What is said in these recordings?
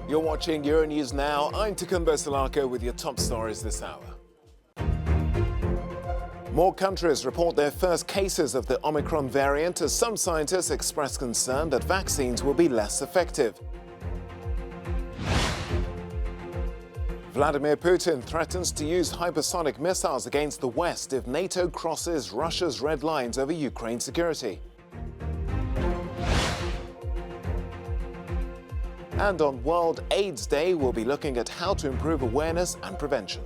You're watching Euronews Now. I'm Tukumbo Salako with your top stories this hour. More countries report their first cases of the Omicron variant as some scientists express concern that vaccines will be less effective. Vladimir Putin threatens to use hypersonic missiles against the West if NATO crosses Russia's red lines over Ukraine security. And on World AIDS Day, we'll be looking at how to improve awareness and prevention.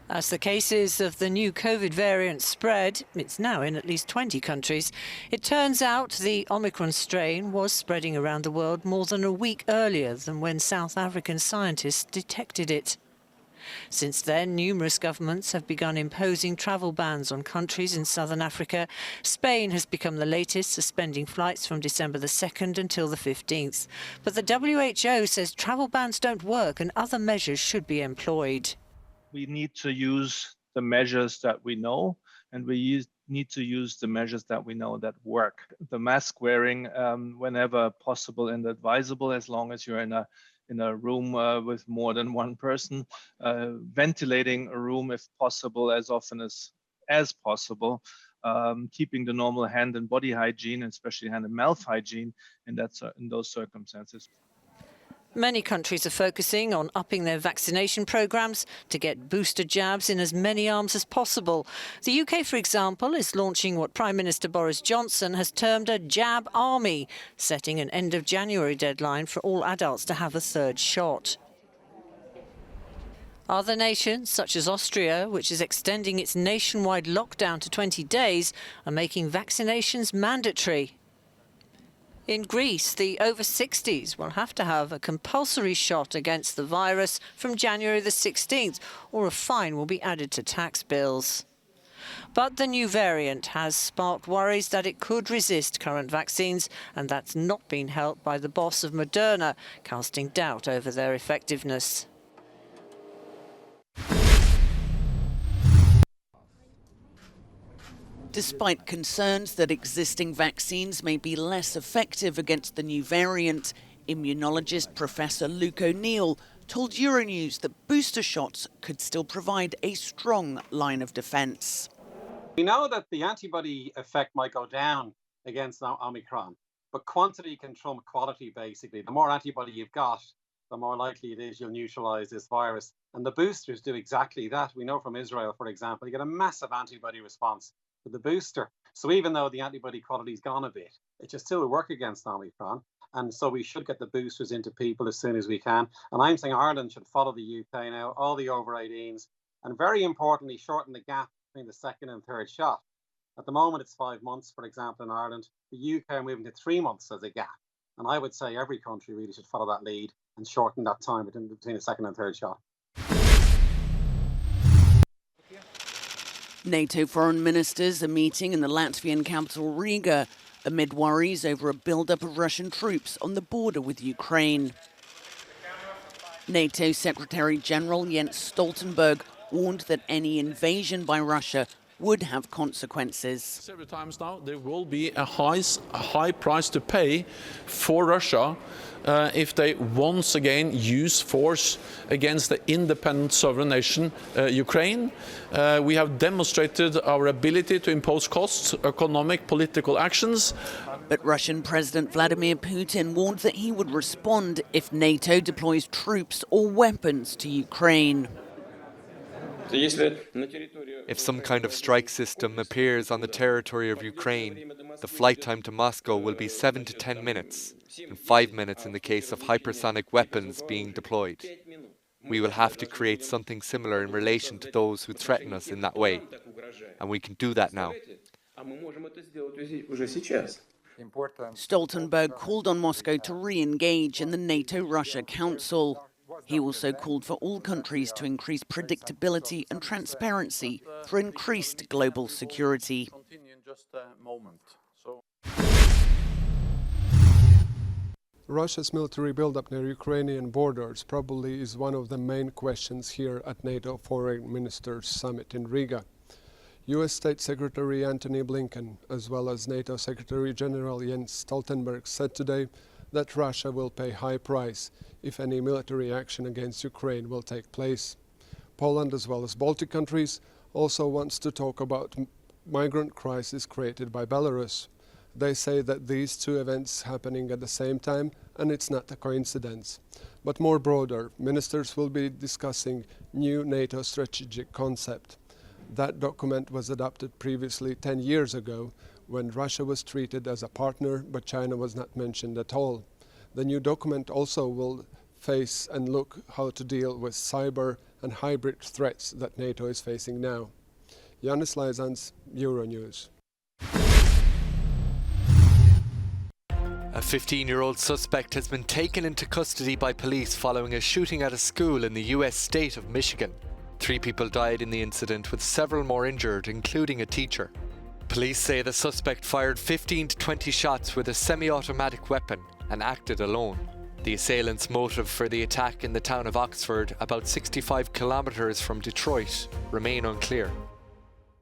As the cases of the new COVID variant spread, it's now in at least 20 countries, it turns out the Omicron strain was spreading around the world more than a week earlier than when South African scientists detected it. Since then, numerous governments have begun imposing travel bans on countries in southern Africa. Spain has become the latest, suspending flights from December the 2nd until the 15th. But the WHO says travel bans don't work and other measures should be employed. We need to use the measures that we know, and we need to use the measures that we know that work. The mask wearing whenever possible and advisable, as long as you're in a room with more than one person, ventilating a room if possible as often as possible, keeping the normal hand and body hygiene, especially hand and mouth hygiene in those circumstances. Many countries are focusing on upping their vaccination programmes to get booster jabs in as many arms as possible. The UK, for example, is launching what Prime Minister Boris Johnson has termed a jab army, setting an end of January deadline for all adults to have a third shot. Other nations, such as Austria, which is extending its nationwide lockdown to 20 days, are making vaccinations mandatory. In Greece, the over 60s will have to have a compulsory shot against the virus from January the 16th, or a fine will be added to tax bills. But the new variant has sparked worries that it could resist current vaccines, and that's not been helped by the boss of Moderna, casting doubt over their effectiveness. Despite concerns that existing vaccines may be less effective against the new variant, immunologist Professor Luke O'Neill told Euronews that booster shots could still provide a strong line of defence. We know that the antibody effect might go down against Omicron, but quantity can trump quality, basically. The more antibody you've got, the more likely it is you'll neutralise this virus. And the boosters do exactly that. We know from Israel, for example, you get a massive antibody response with the booster. So even though the antibody quality's gone a bit, it should still work against Omicron. And so we should get the boosters into people as soon as we can. And I'm saying Ireland should follow the UK now, all the over 18s, and very importantly, shorten the gap between the second and third shot. At the moment, it's 5 months, for example, in Ireland. The UK are moving to 3 months as a gap. And I would say every country really should follow that lead and shorten that time between the second and third shot. NATO foreign ministers are meeting in the Latvian capital Riga amid worries over a build-up of Russian troops on the border with Ukraine. NATO Secretary-General Jens Stoltenberg warned that any invasion by Russia would have consequences. Several times now, there will be a high price to pay for Russia if they once again use force against the independent sovereign nation, Ukraine. We have demonstrated our ability to impose costs, economic, political actions. But Russian President Vladimir Putin warned that he would respond if NATO deploys troops or weapons to Ukraine. If some kind of strike system appears on the territory of Ukraine, the flight time to Moscow will be 7 to 10 minutes, and 5 minutes in the case of hypersonic weapons being deployed. We will have to create something similar in relation to those who threaten us in that way, and we can do that now. Stoltenberg called on Moscow to re-engage in the NATO-Russia Council. He also called for all countries to increase predictability and transparency for increased global security. Russia's military buildup near Ukrainian borders probably is one of the main questions here at NATO Foreign Ministers Summit in Riga. US State Secretary Antony Blinken, as well as NATO Secretary General Jens Stoltenberg, said today that Russia will pay high price if any military action against Ukraine will take place. Poland, as well as Baltic countries, also wants to talk about migrant crisis created by Belarus. They say that these two events happening at the same time, and it's not a coincidence. But more broader, ministers will be discussing new NATO strategic concept. That document was adopted previously 10 years ago, when Russia was treated as a partner, but China was not mentioned at all. The new document also will face and look how to deal with cyber and hybrid threats that NATO is facing now. Yannis Laizans, Euronews. A 15-year-old suspect has been taken into custody by police following a shooting at a school in the US state of Michigan. 3 people died in the incident, with several more injured, including a teacher. Police say the suspect fired 15 to 20 shots with a semi-automatic weapon and acted alone. The assailant's motive for the attack in the town of Oxford, about 65 kilometres from Detroit, remain unclear.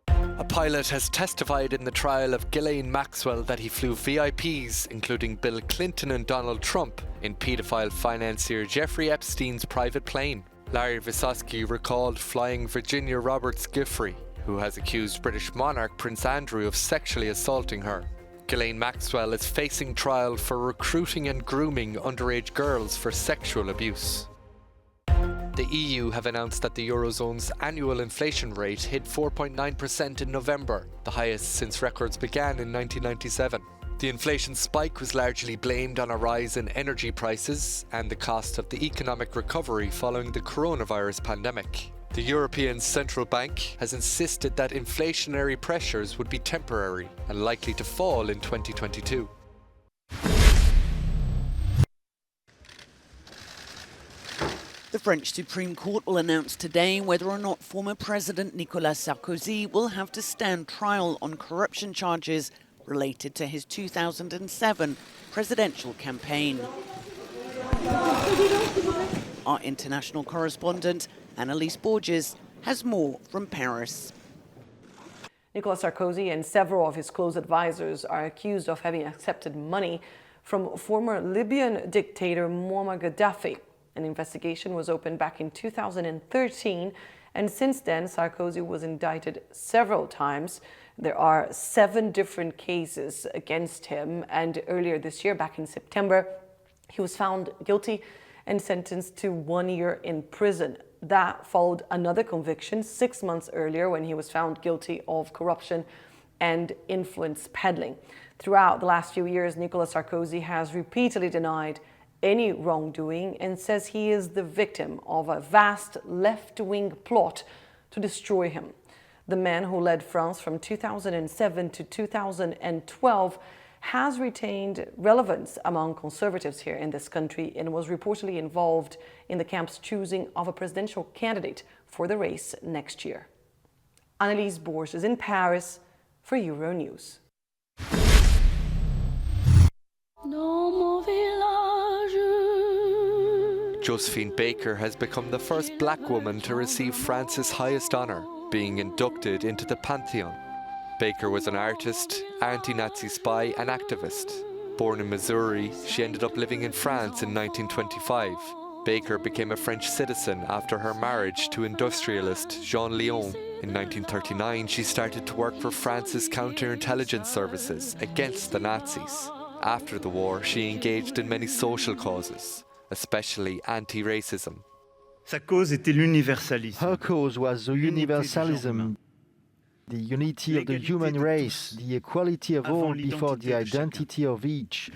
A pilot has testified in the trial of Ghislaine Maxwell that he flew VIPs, including Bill Clinton and Donald Trump, in paedophile financier Jeffrey Epstein's private plane. Larry Vysotsky recalled flying Virginia Roberts Giffrey, who has accused British monarch Prince Andrew of sexually assaulting her. Ghislaine Maxwell is facing trial for recruiting and grooming underage girls for sexual abuse. The EU have announced that the Eurozone's annual inflation rate hit 4.9% in November, the highest since records began in 1997. The inflation spike was largely blamed on a rise in energy prices and the cost of the economic recovery following the coronavirus pandemic. The European Central Bank has insisted that inflationary pressures would be temporary and likely to fall in 2022. The French Supreme Court will announce today whether or not former President Nicolas Sarkozy will have to stand trial on corruption charges related to his 2007 presidential campaign. Our international correspondent, Annalise Borges, has more from Paris. Nicolas Sarkozy and several of his close advisors are accused of having accepted money from former Libyan dictator Muammar Gaddafi. An investigation was opened back in 2013, and since then Sarkozy was indicted several times. There are 7 different cases against him, and earlier this year, back in September, he was found guilty and sentenced to 1 year in prison. That followed another conviction 6 months earlier when he was found guilty of corruption and influence peddling. Throughout the last few years, Nicolas Sarkozy has repeatedly denied any wrongdoing and says he is the victim of a vast left-wing plot to destroy him. The man who led France from 2007 to 2012 has retained relevance among conservatives here in this country and was reportedly involved in the camp's choosing of a presidential candidate for the race next year. Annalise Borges in Paris for Euronews. Josephine Baker has become the first black woman to receive France's highest honour, being inducted into the pantheon. Baker was an artist, anti-Nazi spy and activist. Born in Missouri, she ended up living in France in 1925. Baker became a French citizen after her marriage to industrialist Jean Léon. In 1939, she started to work for France's counterintelligence services against the Nazis. After the war, she engaged in many social causes, especially anti-racism. Sa cause était l'universalisme. Her cause was the universalism, the unity of the human race, the equality of all before the identity of each.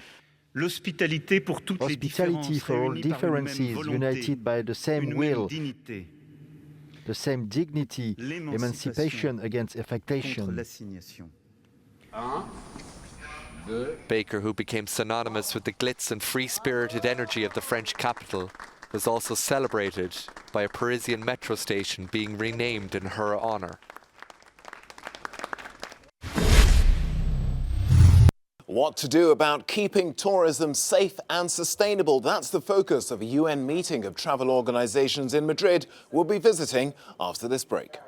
L'hospitalité pour toutes les Hospitality for all differences, united by the same will, the same dignity, emancipation against affectation. Baker, who became synonymous with the glitz and free-spirited energy of the French capital, was also celebrated by a Parisian metro station being renamed in her honour. What to do about keeping tourism safe and sustainable? That's the focus of a UN meeting of travel organisations in Madrid we'll be visiting after this break.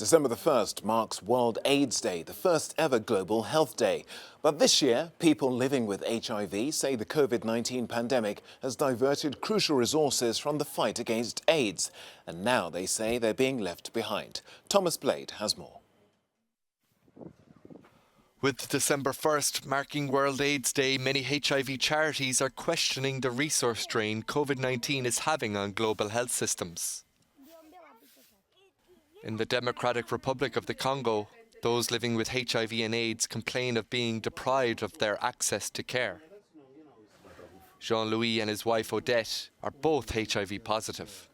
December the 1st marks World AIDS Day, the first ever global health day. But this year, people living with HIV say the COVID-19 pandemic has diverted crucial resources from the fight against AIDS. And now they say they're being left behind. Thomas Blade has more. With December 1st marking World AIDS Day, many HIV charities are questioning the resource drain COVID-19 is having on global health systems. In the Democratic Republic of the Congo, those living with HIV and AIDS complain of being deprived of their access to care. Jean-Louis and his wife Odette are both HIV positive.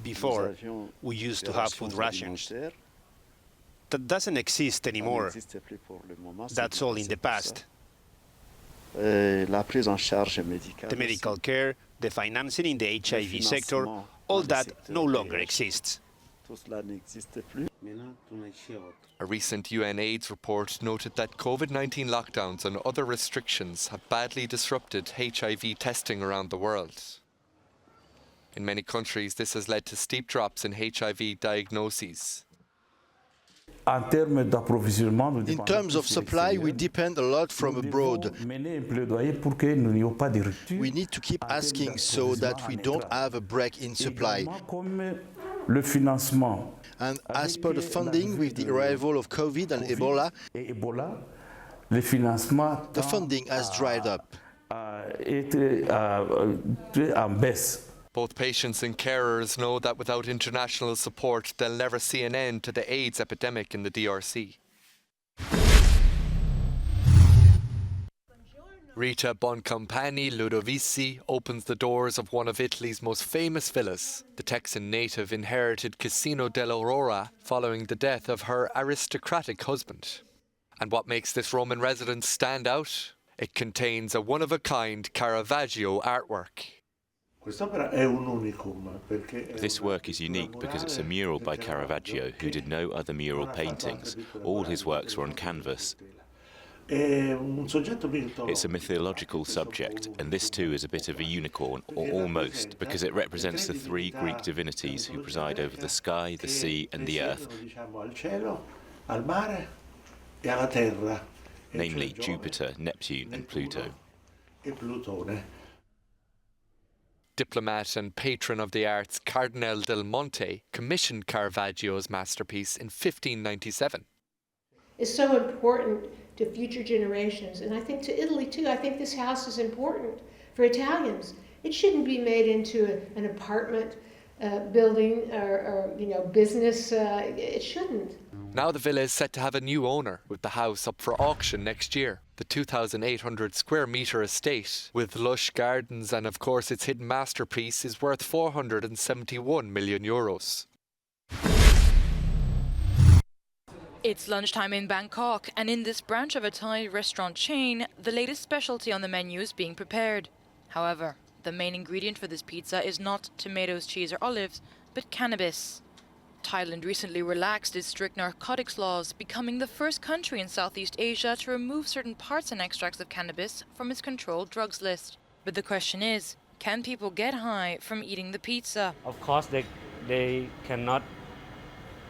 Before, we used to have food rations. That doesn't exist anymore. That's all in the past. The medical care, the financing in the HIV sector, all that no longer exists. A recent UN AIDS report noted that COVID-19 lockdowns and other restrictions have badly disrupted HIV testing around the world. In many countries, this has led to steep drops in HIV diagnoses. In terms of supply, we depend a lot from abroad. We need to keep asking so that we don't have a break in supply. And as per the funding, with the arrival of COVID and Ebola, the funding has dried up. Both patients and carers know that without international support, they'll never see an end to the AIDS epidemic in the DRC. Rita Boncompagni Ludovici opens the doors of one of Italy's most famous villas. The Texan native inherited Casino dell'Aurora following the death of her aristocratic husband. And what makes this Roman residence stand out? It contains a one-of-a-kind Caravaggio artwork. This work is unique because it's a mural by Caravaggio, who did no other mural paintings. All his works were on canvas. It's a mythological subject, and this too is a bit of a unicorn, or almost, because it represents the three Greek divinities who preside over the sky, the sea and the earth, namely Jupiter, Neptune and Pluto. Diplomat and patron of the arts Cardinal del Monte commissioned Caravaggio's masterpiece in 1597. It's so important to future generations, and I think to Italy too. I think this house is important for Italians. It shouldn't be made into an apartment building or business. It shouldn't. Now the villa is set to have a new owner, with the house up for auction next year. The 2,800 square metre estate, with lush gardens and of course its hidden masterpiece, is worth €471 million. It's lunchtime in Bangkok, and in this branch of a Thai restaurant chain, the latest specialty on the menu is being prepared. However, the main ingredient for this pizza is not tomatoes, cheese or olives, but cannabis. Thailand recently relaxed its strict narcotics laws, becoming the first country in Southeast Asia to remove certain parts and extracts of cannabis from its controlled drugs list. But the question is, can people get high from eating the pizza? Of course, they cannot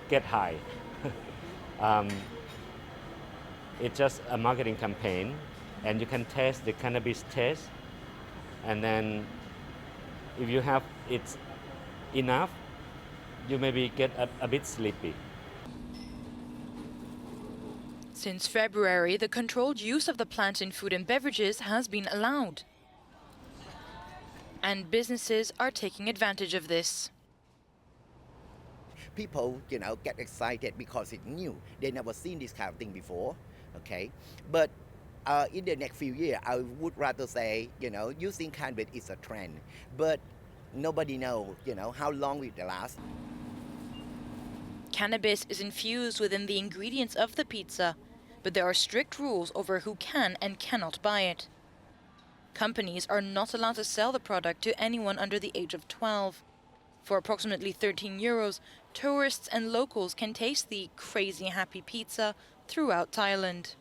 get high. It's just a marketing campaign, and you can taste the cannabis taste, and then if you have it enough, you maybe get a bit sleepy. Since February, the controlled use of the plant in food and beverages has been allowed. And businesses are taking advantage of this. People, get excited because it's new. They never seen this kind of thing before, okay? But in the next few years, I would rather say, using cannabis is a trend. But nobody knows, how long it will last. Cannabis is infused within the ingredients of the pizza, but there are strict rules over who can and cannot buy it. Companies are not allowed to sell the product to anyone under the age of 12. For approximately €13, tourists and locals can taste the crazy happy pizza throughout Thailand.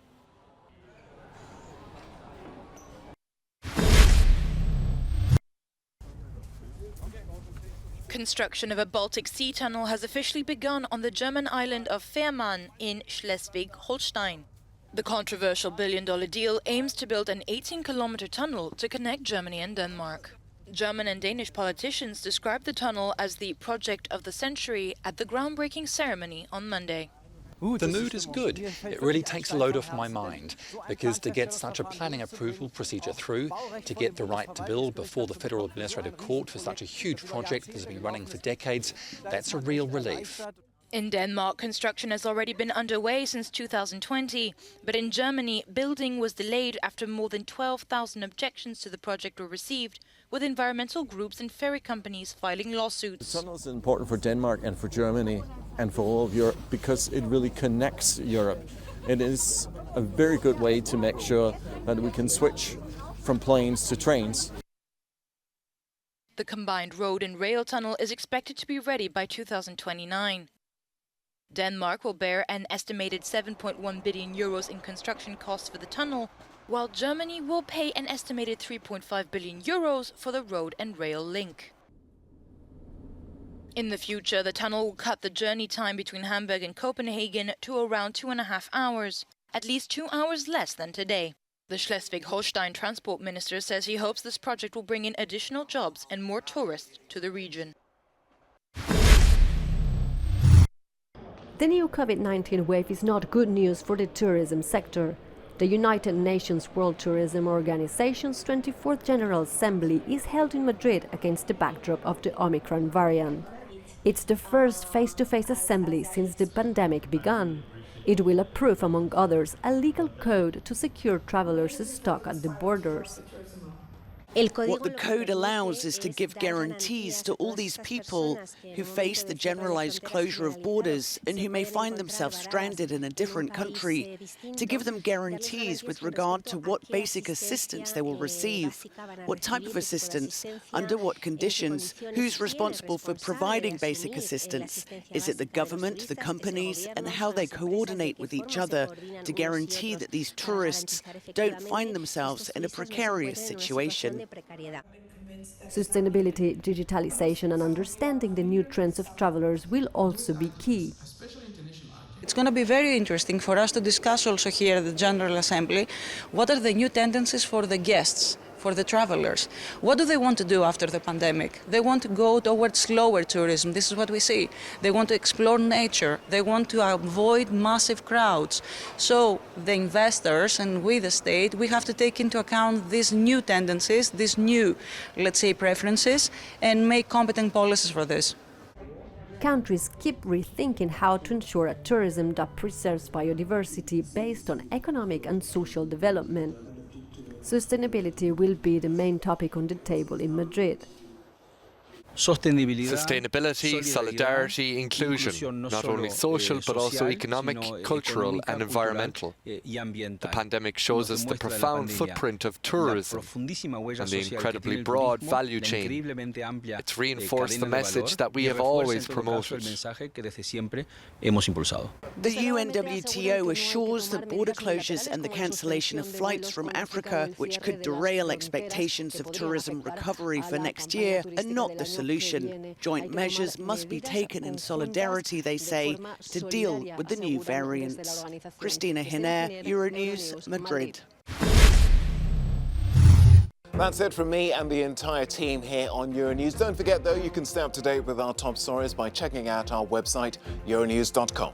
Construction of a Baltic Sea tunnel has officially begun on the German island of Fehmarn in Schleswig-Holstein. The controversial billion-dollar deal aims to build an 18-kilometer tunnel to connect Germany and Denmark. German and Danish politicians described the tunnel as the project of the century at the groundbreaking ceremony on Monday. The mood is good. It really takes a load off my mind, because to get such a planning approval procedure through, to get the right to build before the Federal Administrative Court for such a huge project that has been running for decades, that's a real relief. In Denmark, construction has already been underway since 2020, but in Germany, building was delayed after more than 12,000 objections to the project were received, with environmental groups and ferry companies filing lawsuits. The tunnel is important for Denmark and for Germany and for all of Europe because it really connects Europe. It is a very good way to make sure that we can switch from planes to trains. The combined road and rail tunnel is expected to be ready by 2029. Denmark will bear an estimated 7.1 billion euros in construction costs for the tunnel, while Germany will pay an estimated 3.5 billion euros for the road and rail link. In the future, the tunnel will cut the journey time between Hamburg and Copenhagen to around 2.5 hours, at least 2 hours less than today. The Schleswig-Holstein transport minister says he hopes this project will bring in additional jobs and more tourists to the region. The new COVID-19 wave is not good news for the tourism sector. The United Nations World Tourism Organization's 24th General Assembly is held in Madrid against the backdrop of the Omicron variant. It's the first face-to-face assembly since the pandemic began. It will approve, among others, a legal code to secure travelers stuck at the borders. What the code allows is to give guarantees to all these people who face the generalized closure of borders and who may find themselves stranded in a different country, to give them guarantees with regard to what basic assistance they will receive, what type of assistance, under what conditions, who's responsible for providing basic assistance, is it the government, the companies, and how they coordinate with each other to guarantee that these tourists don't find themselves in a precarious situation. Sustainability, digitalization and understanding the new trends of travelers will also be key. It's going to be very interesting for us to discuss also here at the General Assembly what are the new tendencies for the guests, for the travelers. What do they want to do after the pandemic? They want to go towards slower tourism. This is what we see. They want to explore nature. They want to avoid massive crowds. So the investors and we, the state, we have to take into account these new tendencies, these new, let's say, preferences, and make competent policies for this. Countries keep rethinking how to ensure a tourism that preserves biodiversity based on economic and social development. Sustainability will be the main topic on the table in Madrid. Sustainability, solidarity, inclusion, not only social but also economic, cultural and environmental. The pandemic shows us the profound footprint of tourism and the incredibly broad value chain. It's reinforced the message that we have always promoted. The UNWTO assures that border closures and the cancellation of flights from Africa, which could derail expectations of tourism recovery for next year, are not the solution. Joint measures must be taken in solidarity, they say, to deal with the new variants. Christina Hiner, Euronews, Madrid. That's it from me and the entire team here on Euronews. Don't forget, though, you can stay up to date with our top stories by checking out our website, euronews.com.